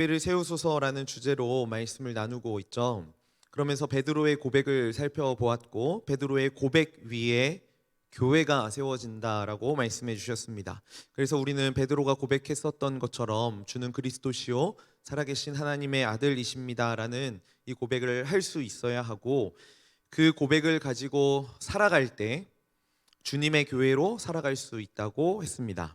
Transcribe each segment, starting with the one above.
교회를 세우소서라는 주제로 말씀을 나누고 있죠. 그러면서 베드로의 고백을 살펴보았고 베드로의 고백 위에 교회가 세워진다라고 말씀해 주셨습니다. 그래서 우리는 베드로가 고백했었던 것처럼 주는 그리스도시요 살아계신 하나님의 아들이십니다라는 이 고백을 할 수 있어야 하고, 그 고백을 가지고 살아갈 때 주님의 교회로 살아갈 수 있다고 했습니다.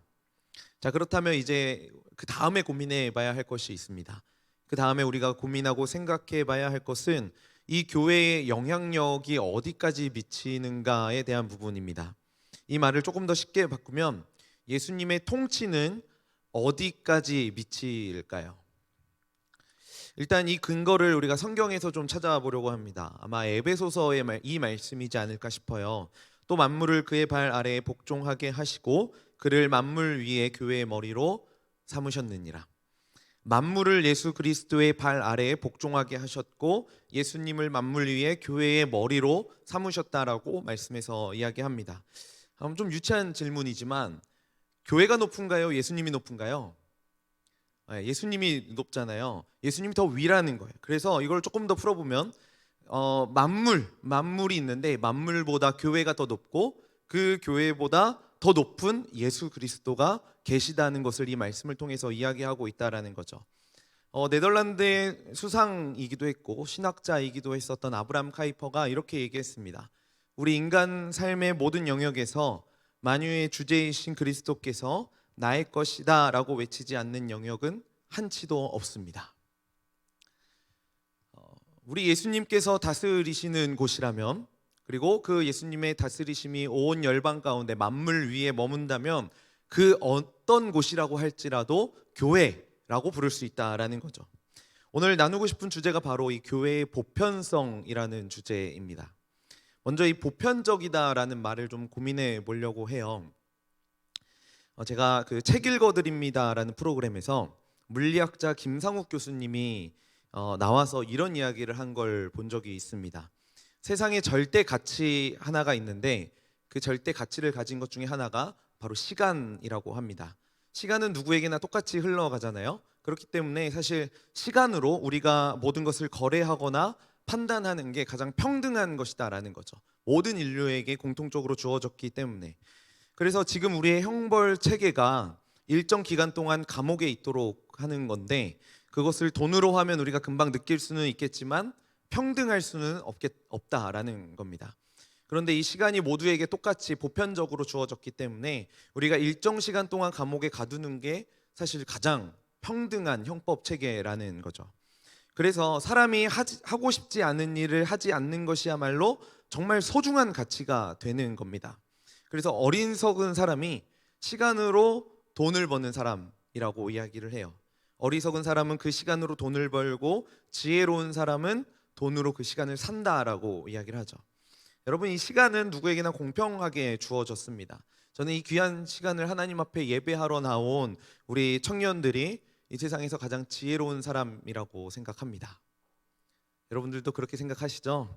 자, 그렇다면 이제 그 다음에 고민해 봐야 할 것이 있습니다. 그 다음에 우리가 고민하고 생각해 봐야 할 것은 이 교회의 영향력이 어디까지 미치는가에 대한 부분입니다. 이 말을 조금 더 쉽게 바꾸면 예수님의 통치는 어디까지 미칠까요? 일단 이 근거를 우리가 성경에서 좀 찾아보려고 합니다. 아마 에베소서의 이 말씀이지 않을까 싶어요. 또 만물을 그의 발 아래에 복종하게 하시고 그를 만물 위에 교회의 머리로 삼으셨느니라. 만물을 예수 그리스도의 발 아래에 복종하게 하셨고 예수님을 만물 위에 교회의 머리로 삼으셨다라고 말씀해서 이야기합니다. 좀 유치한 질문이지만 교회가 높은가요? 예수님이 높은가요? 예수님이 높잖아요. 예수님이 더 위라는 거예요. 그래서 이걸 조금 더 풀어보면 만물이 있는데 만물보다 교회가 더 높고 그 교회보다 더 높은 예수 그리스도가 계시다는 것을 이 말씀을 통해서 이야기하고 있다라는 거죠. 네덜란드의 수상이기도 했고 신학자이기도 했었던 아브라함 카이퍼가 이렇게 얘기했습니다. 우리 인간 삶의 모든 영역에서 만유의 주제이신 그리스도께서 나의 것이다 라고 외치지 않는 영역은 한치도 없습니다. 우리 예수님께서 다스리시는 곳이라면, 그리고 그 예수님의 다스리심이 온 열방 가운데 만물 위에 머문다면 그 어떤 곳이라고 할지라도 교회라고 부를 수 있다라는 거죠. 오늘 나누고 싶은 주제가 바로 이 교회의 보편성이라는 주제입니다. 먼저 이 보편적이다라는 말을 좀 고민해 보려고 해요. 제가 그 책 읽어드립니다라는 프로그램에서 물리학자 김상욱 교수님이 나와서 이런 이야기를 한 걸 본 적이 있습니다. 세상에 절대 가치 하나가 있는데 그 절대 가치를 가진 것 중에 하나가 바로 시간이라고 합니다. 시간은 누구에게나 똑같이 흘러가잖아요. 그렇기 때문에 사실 시간으로 우리가 모든 것을 거래하거나 판단하는 게 가장 평등한 것이다라는 거죠. 모든 인류에게 공통적으로 주어졌기 때문에. 그래서 지금 우리의 형벌 체계가 일정 기간 동안 감옥에 있도록 하는 건데, 그것을 돈으로 하면 우리가 금방 느낄 수는 있겠지만 평등할 수는 없다라는 겁니다. 그런데 이 시간이 모두에게 똑같이 보편적으로 주어졌기 때문에 우리가 일정 시간 동안 감옥에 가두는 게 사실 가장 평등한 형법 체계라는 거죠. 그래서 사람이 하고 싶지 않은 일을 하지 않는 것이야말로 정말 소중한 가치가 되는 겁니다. 그래서 어리석은 사람이 시간으로 돈을 버는 사람이라고 이야기를 해요. 어리석은 사람은 그 시간으로 돈을 벌고 지혜로운 사람은 돈으로 그 시간을 산다라고 이야기를 하죠. 여러분, 이 시간은 누구에게나 공평하게 주어졌습니다. 저는 이 귀한 시간을 하나님 앞에 예배하러 나온 우리 청년들이 이 세상에서 가장 지혜로운 사람이라고 생각합니다. 여러분들도 그렇게 생각하시죠?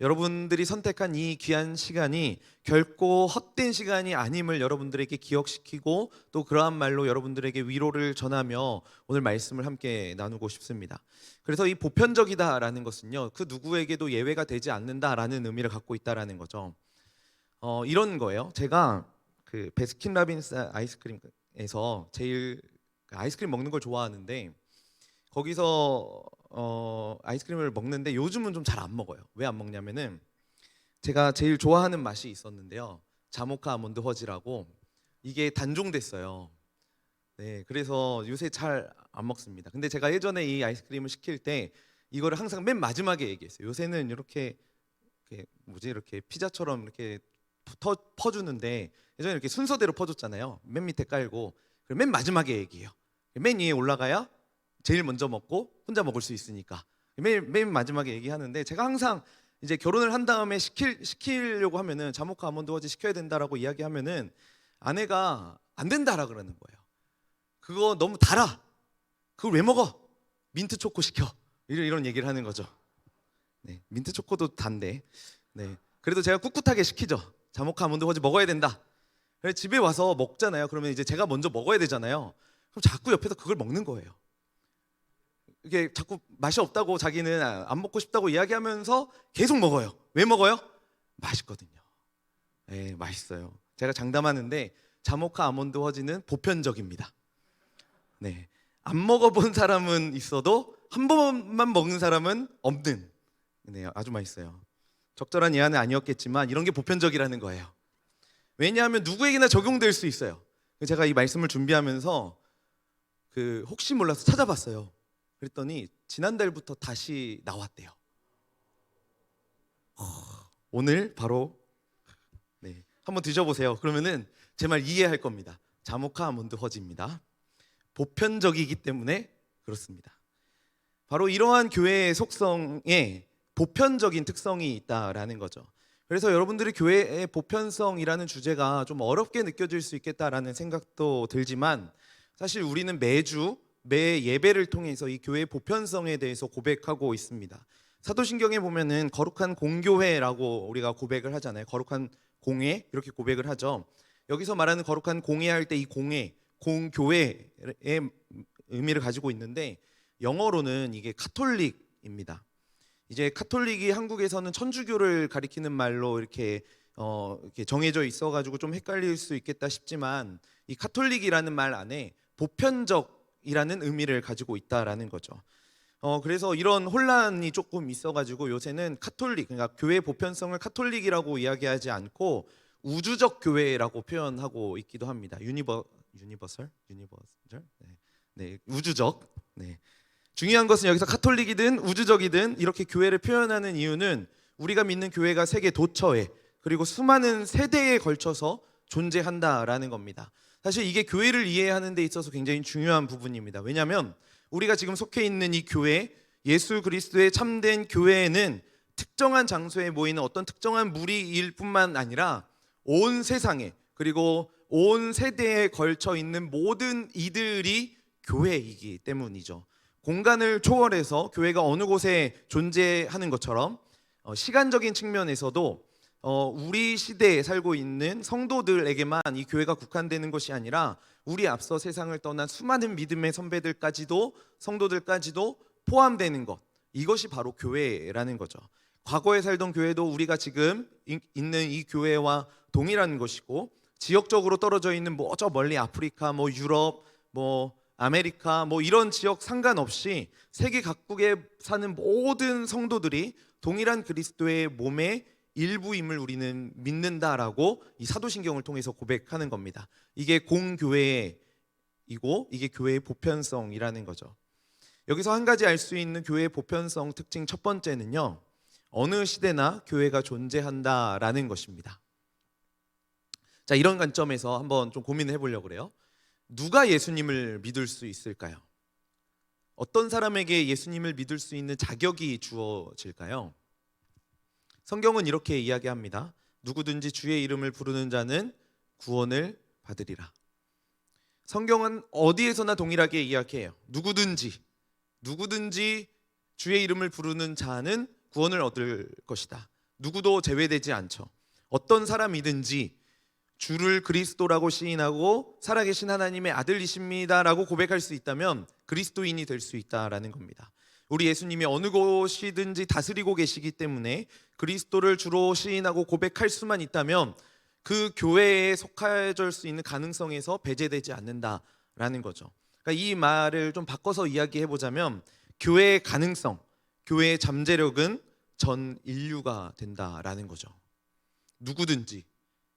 여러분들이 선택한 이 귀한 시간이 결코 헛된 시간이 아님을 여러분들에게 기억시키고 또 그러한 말로 여러분들에게 위로를 전하며 오늘 말씀을 함께 나누고 싶습니다. 그래서 이 보편적이다라는 것은요, 그 누구에게도 예외가 되지 않는다라는 의미를 갖고 있다라는 거죠. 이런 거예요. 제가 그 베스킨라빈스 아이스크림에서 제일 아이스크림 먹는 걸 좋아하는데, 거기서 아이스크림을 먹는데 요즘은 좀 잘 안 먹어요. 왜 안 먹냐면은 제가 제일 좋아하는 맛이 있었는데요, 자모카 아몬드 허지라고, 이게 단종됐어요. 네, 그래서 요새 잘 안 먹습니다. 근데 제가 예전에 이 아이스크림을 시킬 때 이거를 항상 맨 마지막에 얘기했어요. 요새는 이렇게 이렇게 피자처럼 이렇게 퍼주는데 예전에 이렇게 순서대로 퍼줬잖아요. 맨 밑에 깔고, 그리고 맨 마지막에 얘기해요. 맨 위에 올라가야 제일 먼저 먹고 혼자 먹을 수 있으니까 맨 마지막에 얘기하는데, 제가 항상 이제 결혼을 한 다음에 시키려고 하면은 자모카 아몬드 허지 시켜야 된다라고 이야기하면은 아내가 안 된다라 그러는 거예요. 그거 너무 달아. 그걸 왜 먹어? 민트 초코 시켜. 이런 얘기를 하는 거죠. 네, 민트 초코도 단데. 네, 그래도 제가 꿋꿋하게 시키죠. 자모카 아몬드 허지 먹어야 된다. 그래서 집에 와서 먹잖아요. 그러면 이제 제가 먼저 먹어야 되잖아요. 그럼 자꾸 옆에서 그걸 먹는 거예요. 이게 자꾸 맛이 없다고 자기는 안 먹고 싶다고 이야기하면서 계속 먹어요. 왜 먹어요? 맛있거든요. 네, 맛있어요. 제가 장담하는데 자모카 아몬드 허지는 보편적입니다. 네, 안 먹어본 사람은 있어도 한 번만 먹은 사람은 없는. 네, 아주 맛있어요. 적절한 예화는 아니었겠지만 이런 게 보편적이라는 거예요. 왜냐하면 누구에게나 적용될 수 있어요. 제가 이 말씀을 준비하면서 혹시 몰라서 찾아봤어요. 그랬더니 지난달부터 다시 나왔대요. 오늘 바로 네, 한번 드셔보세요. 그러면은 제 말 이해할 겁니다. 자모카 아몬드 허지입니다. 보편적이기 때문에 그렇습니다. 바로 이러한 교회의 속성에 보편적인 특성이 있다라는 거죠. 그래서 여러분들이 교회의 보편성이라는 주제가 좀 어렵게 느껴질 수 있겠다라는 생각도 들지만, 사실 우리는 매주 매 예배를 통해서 이 교회의 보편성에 대해서 고백하고 있습니다. 사도신경에 보면은 거룩한 공교회라고 우리가 고백을 하잖아요. 거룩한 공회 이렇게 고백을 하죠. 여기서 말하는 거룩한 공회 할 때 이 공회, 공교회의 의미를 가지고 있는데 영어로는 이게 카톨릭입니다. 이제 카톨릭이 한국에서는 천주교를 가리키는 말로 이렇게 정해져 있어가지고 좀 헷갈릴 수 있겠다 싶지만, 이 카톨릭이라는 말 안에 보편적이라는 의미를 가지고 있다라는 거죠. 그래서 이런 혼란이 조금 있어가지고 요새는 카톨릭, 그러니까 교회 보편성을 카톨릭이라고 이야기하지 않고 우주적 교회라고 표현하고 있기도 합니다. 유니버설? 네, 우주적. 네. 중요한 것은 여기서 카톨릭이든 우주적이든 이렇게 교회를 표현하는 이유는 우리가 믿는 교회가 세계 도처에 그리고 수많은 세대에 걸쳐서 존재한다라는 겁니다. 사실 이게 교회를 이해하는 데 있어서 굉장히 중요한 부분입니다. 왜냐하면 우리가 지금 속해 있는 이 교회, 예수 그리스도의 참된 교회에는 특정한 장소에 모이는 어떤 특정한 무리일 뿐만 아니라 온 세상에 그리고 온 세대에 걸쳐 있는 모든 이들이 교회이기 때문이죠. 공간을 초월해서 교회가 어느 곳에 존재하는 것처럼 시간적인 측면에서도 우리 시대에 살고 있는 성도들에게만 이 교회가 국한되는 것이 아니라 우리 앞서 세상을 떠난 수많은 믿음의 선배들까지도, 성도들까지도 포함되는 것, 이것이 바로 교회라는 거죠. 과거에 살던 교회도 우리가 지금 있는 이 교회와 동일한 것이고, 지역적으로 떨어져 있는 저 멀리 아프리카, 유럽, 아메리카 이런 지역 상관없이 세계 각국에 사는 모든 성도들이 동일한 그리스도의 몸의 일부임을 우리는 믿는다라고 이 사도신경을 통해서 고백하는 겁니다. 이게 공교회이고 이게 교회의 보편성이라는 거죠. 여기서 한 가지 알 수 있는 교회의 보편성 특징 첫 번째는요, 어느 시대나 교회가 존재한다라는 것입니다. 자, 이런 관점에서 한번 좀 고민을 해보려고 그래요. 누가 예수님을 믿을 수 있을까요? 어떤 사람에게 예수님을 믿을 수 있는 자격이 주어질까요? 성경은 이렇게 이야기합니다. 누구든지 주의 이름을 부르는 자는 구원을 받으리라. 성경은 어디에서나 동일하게 이야기해요. 누구든지 주의 이름을 부르는 자는 구원을 얻을 것이다. 누구도 제외되지 않죠. 어떤 사람이든지 주를 그리스도라고 시인하고 살아계신 하나님의 아들이십니다라고 고백할 수 있다면 그리스도인이 될 수 있다라는 겁니다. 우리 예수님이 어느 곳이든지 다스리고 계시기 때문에 그리스도를 주로 시인하고 고백할 수만 있다면 그 교회에 속해질 수 있는 가능성에서 배제되지 않는다라는 거죠. 그러니까 이 말을 좀 바꿔서 이야기해 보자면 교회의 가능성, 교회의 잠재력은 전 인류가 된다라는 거죠. 누구든지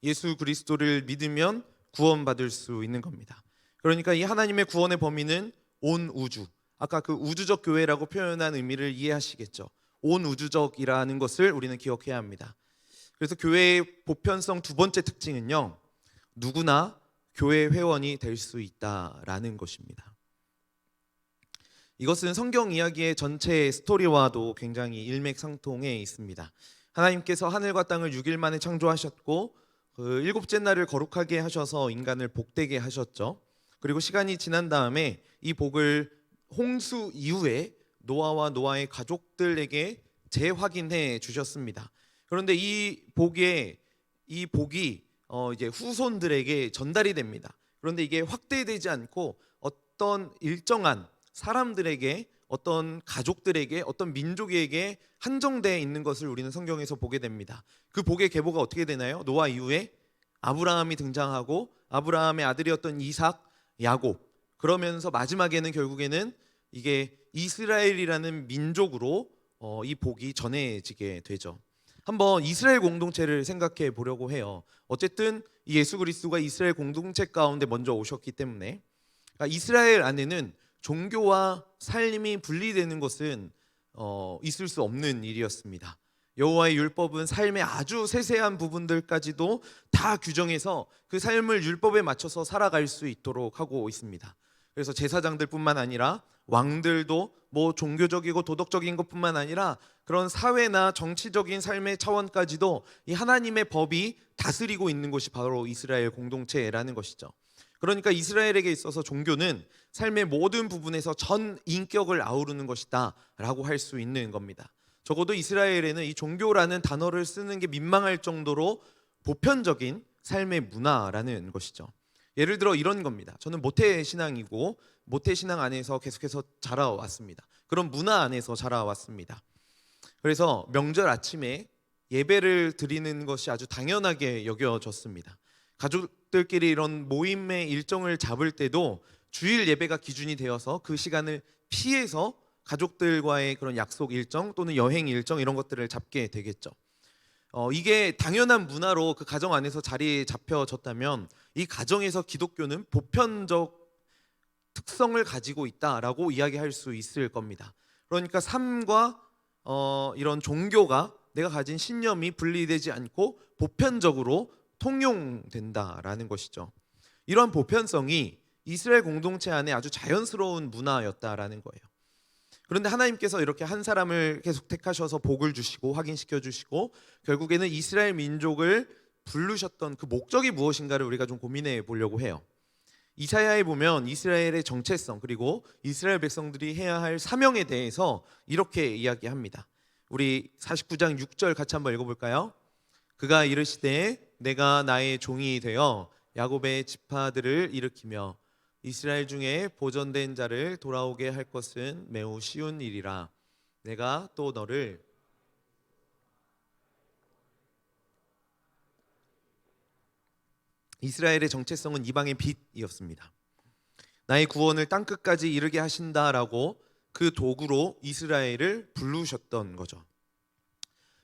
예수 그리스도를 믿으면 구원받을 수 있는 겁니다. 그러니까 이 하나님의 구원의 범위는 온 우주, 아까 그 우주적 교회라고 표현한 의미를 이해하시겠죠. 온 우주적이라는 것을 우리는 기억해야 합니다. 그래서 교회의 보편성 두 번째 특징은요, 누구나 교회 회원이 될 수 있다라는 것입니다. 이것은 성경 이야기의 전체 스토리와도 굉장히 일맥상통해 있습니다. 하나님께서 하늘과 땅을 6일 만에 창조하셨고 그 일곱째 날을 거룩하게 하셔서 인간을 복되게 하셨죠. 그리고 시간이 지난 다음에 이 복을 홍수 이후에 노아와 노아의 가족들에게 재확인해 주셨습니다. 그런데 이 복이 이제 후손들에게 전달이 됩니다. 그런데 이게 확대되지 않고 어떤 일정한 사람들에게 어떤 가족들에게, 어떤 민족에게 한정되어 있는 것을 우리는 성경에서 보게 됩니다. 그 복의 계보가 어떻게 되나요? 노아 이후에 아브라함이 등장하고 아브라함의 아들이었던 이삭, 야곱, 그러면서 마지막에는 결국에는 이게 이스라엘이라는 민족으로 이 복이 전해지게 되죠. 한번 이스라엘 공동체를 생각해 보려고 해요. 어쨌든 이 예수 그리스도가 이스라엘 공동체 가운데 먼저 오셨기 때문에, 그러니까 이스라엘 안에는 종교와 삶이 분리되는 것은 있을 수 없는 일이었습니다. 여호와의 율법은 삶의 아주 세세한 부분들까지도 다 규정해서 그 삶을 율법에 맞춰서 살아갈 수 있도록 하고 있습니다. 그래서 제사장들뿐만 아니라 왕들도 뭐 종교적이고 도덕적인 것뿐만 아니라 그런 사회나 정치적인 삶의 차원까지도 이 하나님의 법이 다스리고 있는 곳이 바로 이스라엘 공동체라는 것이죠. 그러니까 이스라엘에게 있어서 종교는 삶의 모든 부분에서 전 인격을 아우르는 것이다 라고 할 수 있는 겁니다. 적어도 이스라엘에는 이 종교라는 단어를 쓰는 게 민망할 정도로 보편적인 삶의 문화라는 것이죠. 예를 들어 이런 겁니다. 저는 모태신앙이고 모태신앙 안에서 계속해서 자라왔습니다. 그런 문화 안에서 자라왔습니다. 그래서 명절 아침에 예배를 드리는 것이 아주 당연하게 여겨졌습니다. 가족들끼리 이런 모임의 일정을 잡을 때도 주일 예배가 기준이 되어서 그 시간을 피해서 가족들과의 그런 약속 일정 또는 여행 일정 이런 것들을 잡게 되겠죠. 이게 당연한 문화로 그 가정 안에서 자리에 잡혀졌다면 이 가정에서 기독교는 보편적 특성을 가지고 있다라고 이야기할 수 있을 겁니다. 그러니까 삶과 이런 종교가, 내가 가진 신념이 분리되지 않고 보편적으로 통용된다라는 것이죠. 이러한 보편성이 이스라엘 공동체 안에 아주 자연스러운 문화였다라는 거예요. 그런데 하나님께서 이렇게 한 사람을 계속 택하셔서 복을 주시고 확인시켜 주시고 결국에는 이스라엘 민족을 부르셨던 그 목적이 무엇인가를 우리가 좀 고민해 보려고 해요. 이사야에 보면 이스라엘의 정체성 그리고 이스라엘 백성들이 해야 할 사명에 대해서 이렇게 이야기합니다. 우리 49장 6절 같이 한번 읽어볼까요? 그가 이르시되 내가 나의 종이 되어 야곱의 지파들을 일으키며 이스라엘 중에 보존된 자를 돌아오게 할 것은 매우 쉬운 일이라. 내가 또 너를 이스라엘의 정체성은 이방의 빛이었습니다. 나의 구원을 땅끝까지 이르게 하신다라고 그 도구로 이스라엘을 부르셨던 거죠.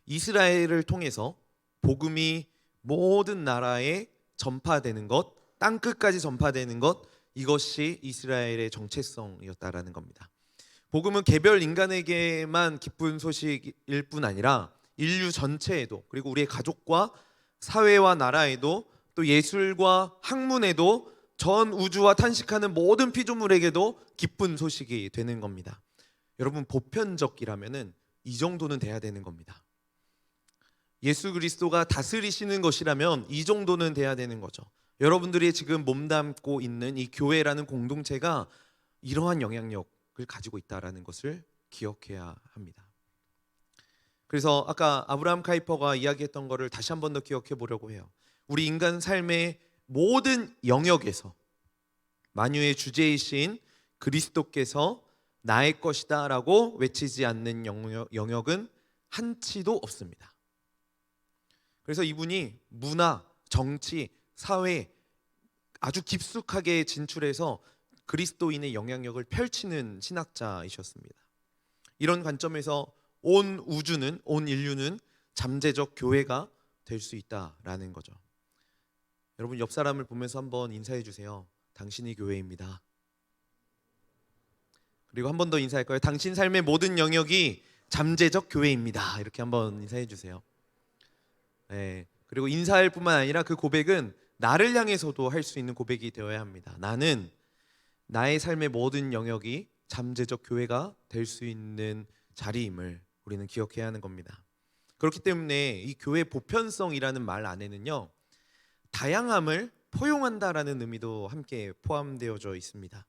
이스라엘을 통해서 복음이 모든 나라에 전파되는 것, 땅끝까지 전파되는 것, 이것이 이스라엘의 정체성이었다라는 겁니다. 복음은 개별 인간에게만 기쁜 소식일 뿐 아니라 인류 전체에도, 그리고 우리의 가족과 사회와 나라에도, 또 예술과 학문에도, 전 우주와 탄식하는 모든 피조물에게도 기쁜 소식이 되는 겁니다. 여러분, 보편적이라면은 이 정도는 돼야 되는 겁니다. 예수 그리스도가 다스리시는 것이라면 이 정도는 돼야 되는 거죠. 여러분들이 지금 몸담고 있는 이 교회라는 공동체가 이러한 영향력을 가지고 있다는 것을 기억해야 합니다. 그래서 아까 아브라함 카이퍼가 이야기했던 것을 다시 한 번 더 기억해 보려고 해요. 우리 인간 삶의 모든 영역에서 만유의 주제이신 그리스도께서 나의 것이다 라고 외치지 않는 영역은 한치도 없습니다. 그래서 이분이 문화, 정치, 사회 아주 깊숙하게 진출해서 그리스도인의 영향력을 펼치는 신학자이셨습니다. 이런 관점에서 온 우주는, 온 인류는 잠재적 교회가 될 수 있다라는 거죠. 여러분, 옆 사람을 보면서 한번 인사해 주세요. 당신이 교회입니다. 그리고 한 번 더 인사할까요? 당신 삶의 모든 영역이 잠재적 교회입니다. 이렇게 한번 인사해 주세요. 네. 그리고 인사할 뿐만 아니라 그 고백은 나를 향해서도 할 수 있는 고백이 되어야 합니다. 나는 나의 삶의 모든 영역이 잠재적 교회가 될 수 있는 자리임을 우리는 기억해야 하는 겁니다. 그렇기 때문에 이 교회 보편성이라는 말 안에는요, 다양함을 포용한다라는 의미도 함께 포함되어져 있습니다.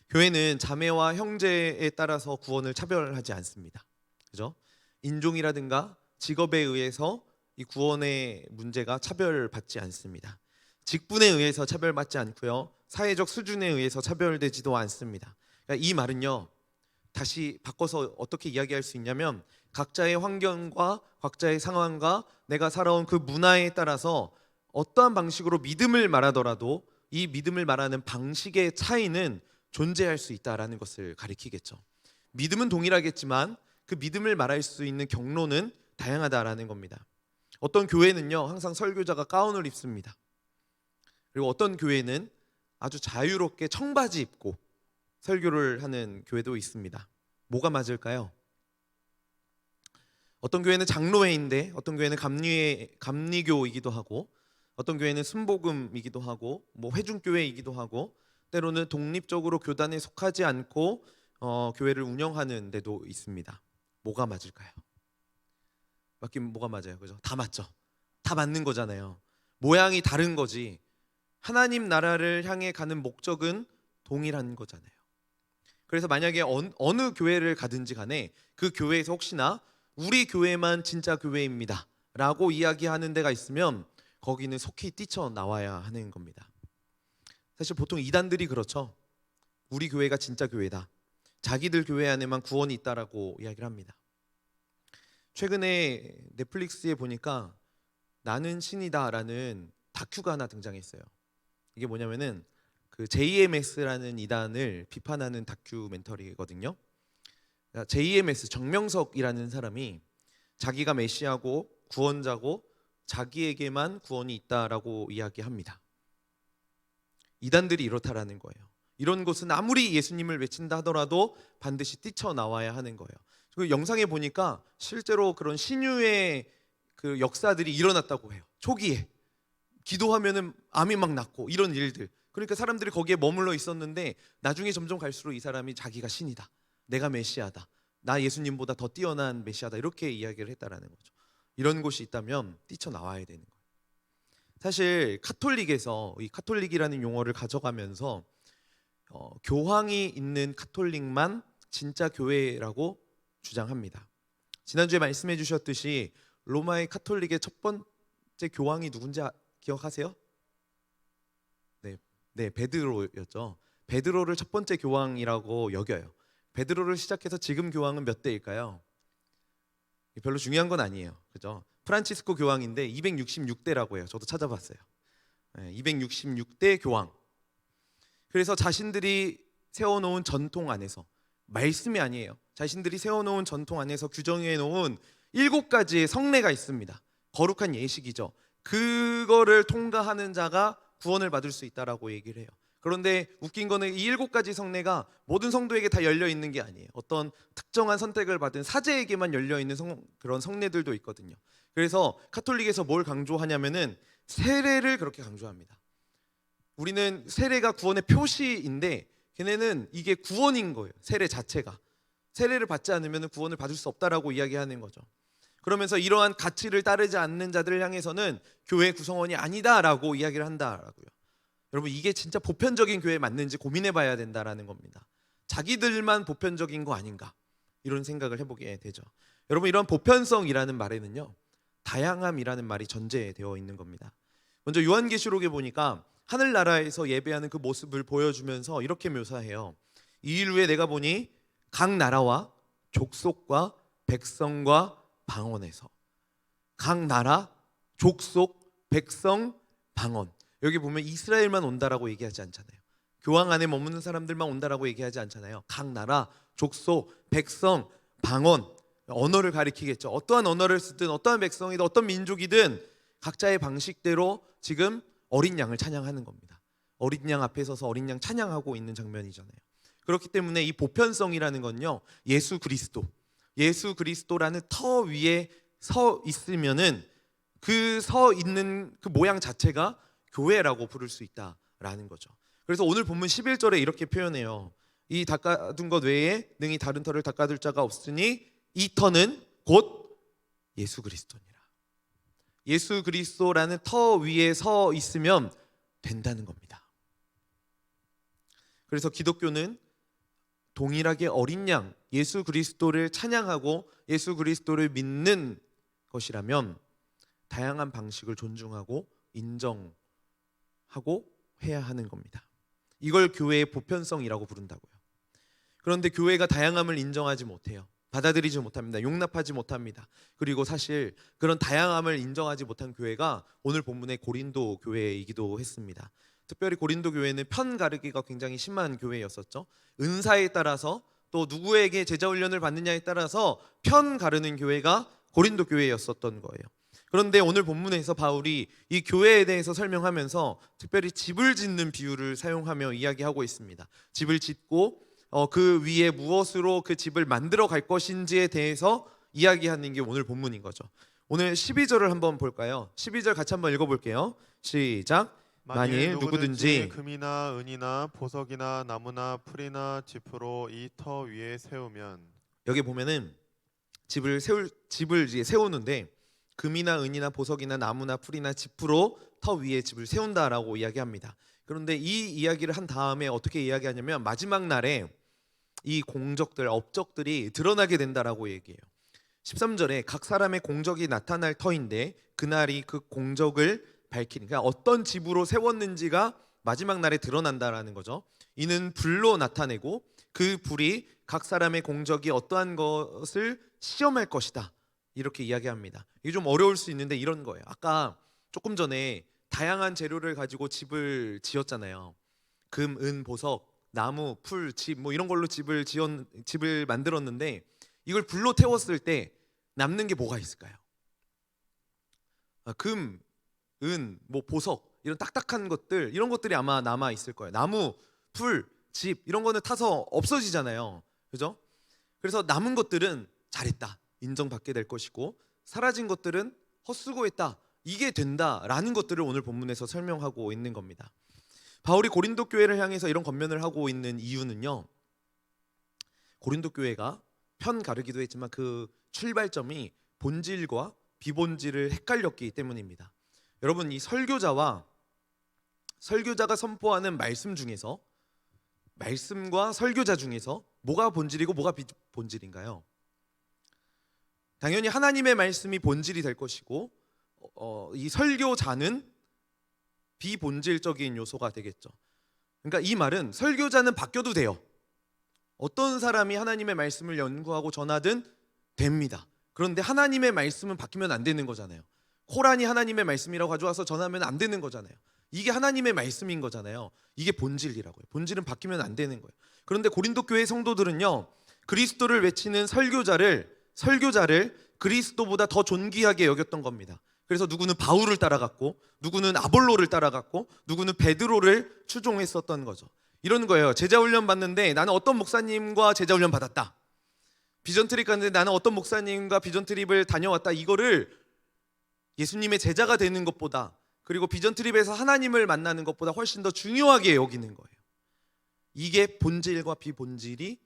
교회는 자매와 형제에 따라서 구원을 차별하지 않습니다. 그죠? 인종이라든가 직업에 의해서 이 구원의 문제가 차별받지 않습니다. 직분에 의해서 차별받지 않고요, 사회적 수준에 의해서 차별되지도 않습니다. 그러니까 이 말은요, 다시 바꿔서 어떻게 이야기할 수 있냐면 각자의 환경과 각자의 상황과 내가 살아온 그 문화에 따라서 어떠한 방식으로 믿음을 말하더라도 이 믿음을 말하는 방식의 차이는 존재할 수 있다라는 것을 가리키겠죠. 믿음은 동일하겠지만 그 믿음을 말할 수 있는 경로는 다양하다라는 겁니다. 어떤 교회는요, 항상 설교자가 가운을 입습니다. 그리고 어떤 교회는 아주 자유롭게 청바지 입고 설교를 하는 교회도 있습니다. 뭐가 맞을까요? 어떤 교회는 장로회인데 어떤 교회는 감리교이기도 하고 어떤 교회는 순복음이기도 하고 뭐 회중교회이기도 하고 때로는 독립적으로 교단에 속하지 않고 교회를 운영하는 데도 있습니다. 뭐가 맞을까요? 맞긴 뭐가 맞아요, 그죠? 다 맞죠. 다 맞는 거잖아요. 모양이 다른 거지 하나님 나라를 향해 가는 목적은 동일한 거잖아요. 그래서 만약에 어느 교회를 가든지 간에 그 교회에서 혹시나 우리 교회만 진짜 교회입니다 라고 이야기하는 데가 있으면 거기는 속히 뛰쳐나와야 하는 겁니다. 사실 보통 이단들이 그렇죠. 우리 교회가 진짜 교회다, 자기들 교회 안에만 구원이 있다라고 이야기를 합니다. 최근에 넷플릭스에 보니까 나는 신이다라는 다큐가 하나 등장했어요. 이게 뭐냐면은 그 JMS라는 이단을 비판하는 다큐멘터리거든요. JMS 정명석이라는 사람이 자기가 메시아고 구원자고 자기에게만 구원이 있다라고 이야기합니다. 이단들이 이렇다라는 거예요. 이런 곳은 아무리 예수님을 외친다 하더라도 반드시 뛰쳐나와야 하는 거예요. 그 영상에 보니까 실제로 그런 신유의 그 역사들이 일어났다고 해요. 초기에 기도하면은 암이 막 낫고 이런 일들. 그러니까 사람들이 거기에 머물러 있었는데 나중에 점점 갈수록 이 사람이 자기가 신이다, 내가 메시아다, 나 예수님보다 더 뛰어난 메시아다 이렇게 이야기를 했다라는 거죠. 이런 곳이 있다면 뛰쳐나와야 되는 거예요. 사실 카톨릭에서 이 카톨릭이라는 용어를 가져가면서 교황이 있는 카톨릭만 진짜 교회라고 주장합니다. 지난주에 말씀해 주셨듯이 로마의 카톨릭의 첫 번째 교황이 누군지 기억하세요? 네, 베드로였죠. 베드로를 첫 번째 교황이라고 여겨요. 베드로를 시작해서 지금 교황은 몇 대일까요? 별로 중요한 건 아니에요, 그죠? 프란치스코 교황인데 266대라고 해요. 저도 찾아봤어요. 266대 교황. 그래서 자신들이 세워놓은 전통 안에서, 말씀이 아니에요, 자신들이 세워놓은 전통 안에서 규정해 놓은 7가지의 성례가 있습니다. 거룩한 예식이죠. 그거를 통과하는 자가 구원을 받을 수 있다라고 얘기를 해요. 그런데 웃긴 거는 이 7가지 성례가 모든 성도에게 다 열려 있는 게 아니에요. 어떤 특정한 선택을 받은 사제에게만 열려 있는 그런 성례들도 있거든요. 그래서 카톨릭에서 뭘 강조하냐면은 세례를 그렇게 강조합니다. 우리는 세례가 구원의 표시인데 걔네는 이게 구원인 거예요. 세례 자체가. 세례를 받지 않으면 구원을 받을 수 없다라고 이야기하는 거죠. 그러면서 이러한 가치를 따르지 않는 자들을 향해서는 교회 구성원이 아니다라고 이야기를 한다라고요. 여러분, 이게 진짜 보편적인 교회에 맞는지 고민해 봐야 된다라는 겁니다. 자기들만 보편적인 거 아닌가, 이런 생각을 해보게 되죠. 여러분, 이런 보편성이라는 말에는요, 다양함이라는 말이 전제되어 있는 겁니다. 먼저 요한계시록에 보니까 하늘나라에서 예배하는 그 모습을 보여주면서 이렇게 묘사해요. 이 일 후에 내가 보니 각 나라와 족속과 백성과 방언에서, 각 나라, 족속, 백성, 방언. 여기 보면 이스라엘만 온다라고 얘기하지 않잖아요. 교황 안에 머무는 사람들만 온다라고 얘기하지 않잖아요. 각 나라, 족속, 백성, 방언. 언어를 가리키겠죠. 어떠한 언어를 쓰든 어떠한 백성이든 어떤 민족이든 각자의 방식대로 지금 어린 양을 찬양하는 겁니다. 어린 양 앞에 서서 어린 양 찬양하고 있는 장면이잖아요. 그렇기 때문에 이 보편성이라는 건요, 예수 그리스도라는 터 위에 서 있으면은 그 서 있는 그 모양 자체가 교회라고 부를 수 있다라는 거죠. 그래서 오늘 본문 11절에 이렇게 표현해요. 이 닦아둔 것 외에 능히 다른 터를 닦아둘 자가 없으니 이 터는 곧 예수 그리스도니라. 예수 그리스도라는 터 위에 서 있으면 된다는 겁니다. 그래서 기독교는 동일하게 어린 양 예수 그리스도를 찬양하고 예수 그리스도를 믿는 것이라면 다양한 방식을 존중하고 인정하고 해야 하는 겁니다. 이걸 교회의 보편성이라고 부른다고요. 그런데 교회가 다양함을 인정하지 못해요. 받아들이지 못합니다. 용납하지 못합니다. 그리고 사실 그런 다양함을 인정하지 못한 교회가 오늘 본문의 고린도 교회이기도 했습니다. 특별히 고린도 교회는 편 가르기가 굉장히 심한 교회였었죠. 은사에 따라서 또 누구에게 제자 훈련을 받느냐에 따라서 편 가르는 교회가 고린도 교회였었던 거예요. 그런데 오늘 본문에서 바울이 이 교회에 대해서 설명하면서 특별히 집을 짓는 비유를 사용하며 이야기하고 있습니다. 집을 짓고 그 위에 무엇으로 그 집을 만들어 갈 것인지에 대해서 이야기하는 게 오늘 본문인 거죠. 오늘 12절을 한번 볼까요? 12절 같이 한번 읽어볼게요. 시작. 만일 누구든지 금이나 은이나 보석이나 나무나 풀이나 짚으로 이 터 위에 세우면, 여기 보면은 집을 이제 세우는데 금이나 은이나 보석이나 나무나 풀이나 짚으로 터 위에 집을 세운다라고 이야기합니다. 그런데 이 이야기를 한 다음에 어떻게 이야기하냐면 마지막 날에 이 공적들, 업적들이 드러나게 된다라고 얘기해요. 13절에 각 사람의 공적이 나타날 터인데 그날이 그 공적을 밝히니, 그러니까 어떤 집으로 세웠는지가 마지막 날에 드러난다라는 거죠. 이는 불로 나타내고 그 불이 각 사람의 공적이 어떠한 것을 시험할 것이다, 이렇게 이야기합니다. 이게 좀 어려울 수 있는데 이런 거예요. 아까 조금 전에 다양한 재료를 가지고 집을 지었잖아요. 금, 은, 보석, 나무, 풀, 집 뭐 이런 걸로 집을 만들었는데 이걸 불로 태웠을 때 남는 게 뭐가 있을까요? 금, 은, 뭐 보석, 이런 딱딱한 것들, 이런 것들이 아마 남아 있을 거예요. 나무, 풀, 집 이런 거는 타서 없어지잖아요. 그죠? 그래서 남은 것들은 잘했다, 인정받게 될 것이고, 사라진 것들은 헛수고했다, 이게 된다라는 것들을 오늘 본문에서 설명하고 있는 겁니다. 바울이 고린도 교회를 향해서 이런 권면을 하고 있는 이유는요, 고린도 교회가 편 가르기도 했지만 그 출발점이 본질과 비본질을 헷갈렸기 때문입니다. 여러분, 이 설교자가 선포하는 말씀 중에서, 말씀과 설교자 중에서 뭐가 본질이고 뭐가 비본질인가요? 당연히 하나님의 말씀이 본질이 될 것이고 이 설교자는 비본질적인 요소가 되겠죠. 그러니까 이 말은 설교자는 바뀌어도 돼요. 어떤 사람이 하나님의 말씀을 연구하고 전하든 됩니다. 그런데 하나님의 말씀은 바뀌면 안 되는 거잖아요. 코란이 하나님의 말씀이라고 가져와서 전하면 안 되는 거잖아요. 이게 하나님의 말씀인 거잖아요. 이게 본질이라고요. 본질은 바뀌면 안 되는 거예요. 그런데 고린도 교회 성도들은요, 그리스도를 외치는 설교자를 그리스도보다 더 존귀하게 여겼던 겁니다. 그래서 누구는 바울을 따라갔고, 누구는 아볼로를 따라갔고, 누구는 베드로를 추종했었던 거죠. 이런 거예요. 제자훈련 받는데 나는 어떤 목사님과 제자훈련 받았다, 비전 트립 갔는데 나는 어떤 목사님과 비전 트립을 다녀왔다, 이거를 예수님의 제자가 되는 것보다, 그리고 비전 트립에서 하나님을 만나는 것보다 훨씬 더 중요하게 여기는 거예요. 이게 본질과 비본질이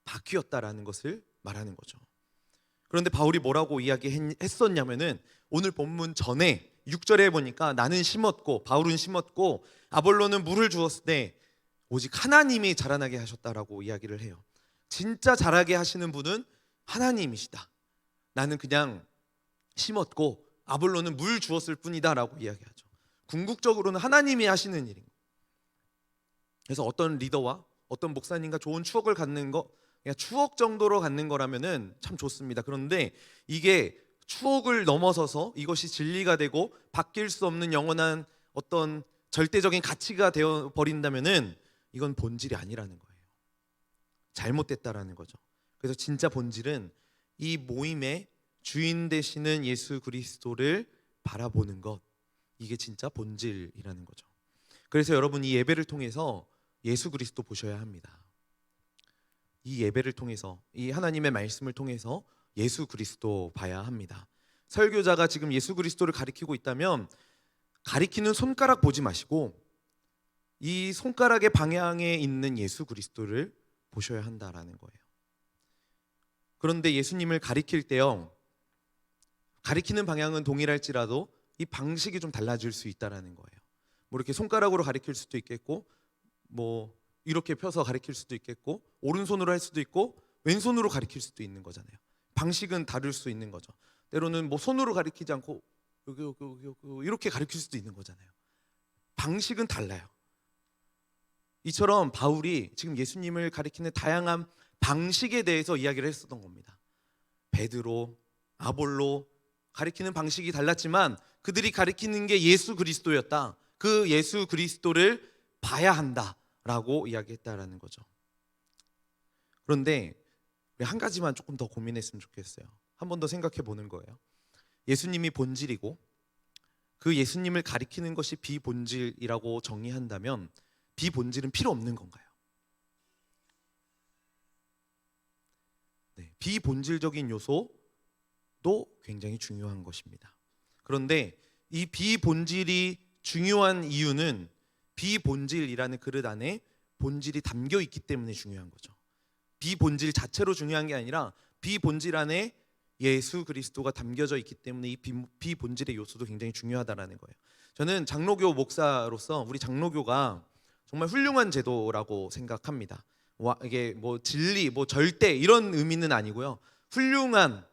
바뀌었다라는 것을 말하는 거죠. 그런데 바울이 뭐라고 이야기했었냐면은 오늘 본문 전에 6절에 보니까 나는 심었고 바울은 심었고 아볼로는 물을 주었을 때 오직 하나님이 자라나게 하셨다라고 이야기를 해요. 진짜 자라게 하시는 분은 하나님이시다. 나는 그냥 심었고 아볼로는 물 주었을 뿐이다라고 이야기하죠. 궁극적으로는 하나님이 하시는 일인 거예요. 그래서 어떤 리더와 어떤 목사님과 좋은 추억을 갖는 거, 그냥 추억 정도로 갖는 거라면은 참 좋습니다. 그런데 이게 추억을 넘어서서 이것이 진리가 되고 바뀔 수 없는 영원한 어떤 절대적인 가치가 되어 버린다면은 이건 본질이 아니라는 거예요. 잘못됐다라는 거죠. 그래서 진짜 본질은 이 모임의 주인 되시는 예수 그리스도를 바라보는 것, 이게 진짜 본질이라는 거죠. 그래서 여러분, 이 예배를 통해서 예수 그리스도 보셔야 합니다. 이 예배를 통해서, 이 하나님의 말씀을 통해서 예수 그리스도 봐야 합니다. 설교자가 지금 예수 그리스도를 가리키고 있다면 가리키는 손가락 보지 마시고 이 손가락의 방향에 있는 예수 그리스도를 보셔야 한다라는 거예요. 그런데 예수님을 가리킬 때요, 가리키는 방향은 동일할지라도 이 방식이 좀 달라질 수 있다라는 거예요. 뭐 이렇게 손가락으로 가리킬 수도 있겠고, 뭐 이렇게 펴서 가리킬 수도 있겠고, 오른손으로 할 수도 있고, 왼손으로 가리킬 수도 있는 거잖아요. 방식은 다를 수 있는 거죠. 때로는 뭐 손으로 가리키지 않고 여기 이렇게 가리킬 수도 있는 거잖아요. 방식은 달라요. 이처럼 바울이 지금 예수님을 가리키는 다양한 방식에 대해서 이야기를 했었던 겁니다. 베드로, 아볼로 가리키는 방식이 달랐지만 그들이 가리키는 게 예수 그리스도였다. 그 예수 그리스도를 봐야 한다라고 이야기했다라는 거죠. 그런데 우리 한 가지만 조금 더 고민했으면 좋겠어요. 한 번 더 생각해 보는 거예요. 예수님이 본질이고 그 예수님을 가리키는 것이 비본질이라고 정의한다면 비본질은 필요 없는 건가요? 네, 비본질적인 요소도 굉장히 중요한 것입니다. 그런데 이 비본질이 중요한 이유는 비본질이라는 그릇 안에 본질이 담겨 있기 때문에 중요한 거죠. 비본질 자체로 중요한 게 아니라 비본질 안에 예수 그리스도가 담겨져 있기 때문에 이 비본질의 요소도 굉장히 중요하다라는 거예요. 저는 장로교 목사로서 우리 장로교가 정말 훌륭한 제도라고 생각합니다. 이게 뭐 진리, 뭐 절대 이런 의미는 아니고요. 훌륭한